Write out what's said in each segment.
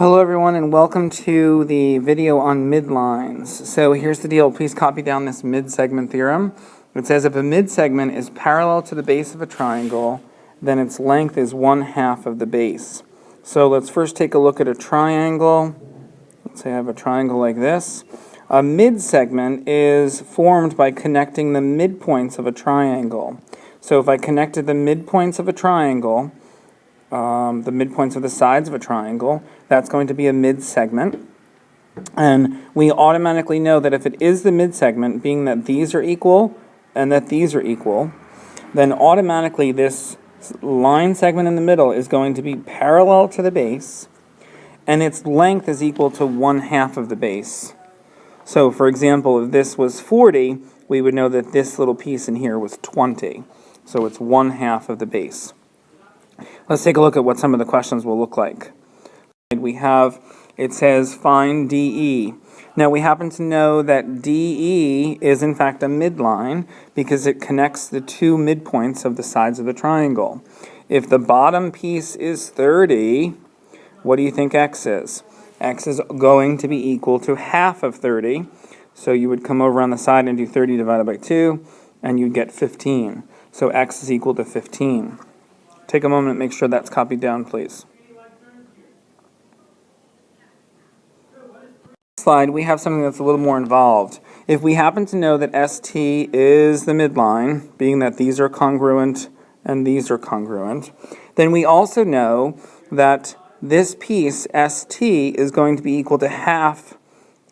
Hello everyone and welcome to the video on midlines. So here's the deal. Please copy down this mid-segment theorem. It says if a mid-segment is parallel to the base of a triangle, then its length is 1/2 of the base. So let's first take a look at a triangle. Let's say I have a triangle like this. A mid-segment is formed by connecting the midpoints of a triangle. So if I connected the midpoints of a triangle, the midpoints of the sides of a triangle, that's going to be a mid-segment. And we automatically know that if it is the mid-segment, being that these are equal and that these are equal, then automatically this line segment in the middle is going to be parallel to the base, and its length is equal to 1/2 of the base. So for example, if this was 40, we would know that this little piece in here was 20. So it's 1/2 of the base. Let's take a look at what some of the questions will look like. It says find DE. Now we happen to know that DE is in fact a midline because it connects the two midpoints of the sides of the triangle. If the bottom piece is 30, what do you think X is? X is going to be equal to 1/2 of 30. So you would come over on the side and do 30 divided by 2, and you'd get 15. So X is equal to 15. Take a moment and make sure that's copied down, please. Slide, we have something that's a little more involved. If we happen to know that ST is the midline, being that these are congruent and these are congruent, then we also know that this piece, ST, is going to be equal to 1/2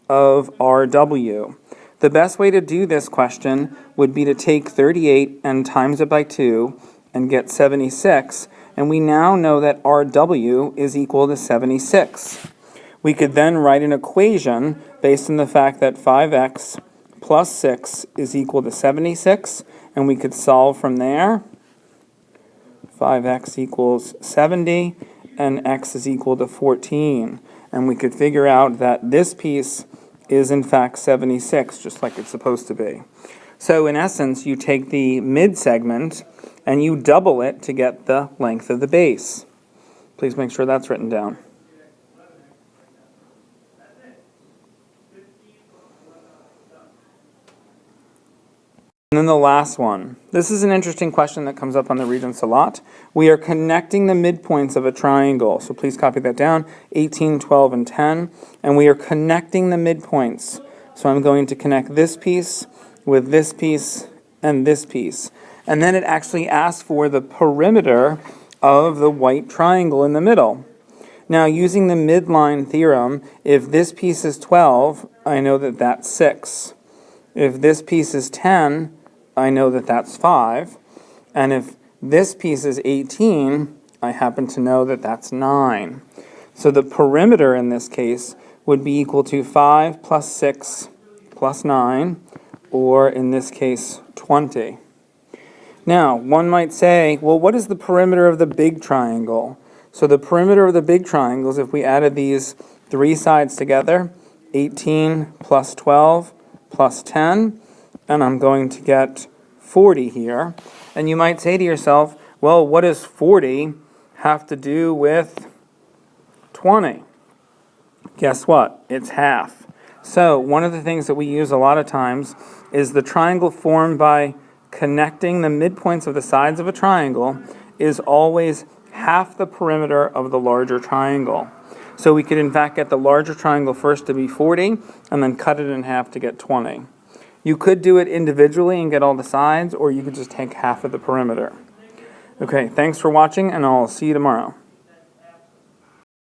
of RW. The best way to do this question would be to take 38 and times it by 2 and get 76, and we now know that RW is equal to 76. We could then write an equation based on the fact that 5x plus 6 is equal to 76, and we could solve from there. 5x equals 70, and x is equal to 14. And we could figure out that this piece is in fact 76, just like it's supposed to be. So in essence, you take the mid-segment and you double it to get the length of the base. Please make sure that's written down. And then the last one. This is an interesting question that comes up on the Regents a lot. We are connecting the midpoints of a triangle. So please copy that down, 18, 12, and 10. And we are connecting the midpoints. So I'm going to connect this piece with this piece and this piece. And then it actually asks for the perimeter of the white triangle in the middle. Now, using the midline theorem, if this piece is 12, I know that that's 6. If this piece is 10, I know that that's 5. And if this piece is 18, I happen to know that that's 9. So the perimeter in this case would be equal to 5 plus 6 plus 9, or in this case, 20. Now, one might say, well, what is the perimeter of the big triangle? So the perimeter of the big triangle is, if we added these three sides together, 18 plus 12 plus 10, and I'm going to get 40 here. And you might say to yourself, well, what does 40 have to do with 20? Guess what? It's 1/2. So one of the things that we use a lot of times is the triangle formed by connecting the midpoints of the sides of a triangle is always 1/2 the perimeter of the larger triangle. So we could in fact get the larger triangle first to be 40 and then cut it in 1/2 to get 20. You could do it individually and get all the sides, or you could just take 1/2 of the perimeter. Okay, thanks for watching, and I'll see you tomorrow.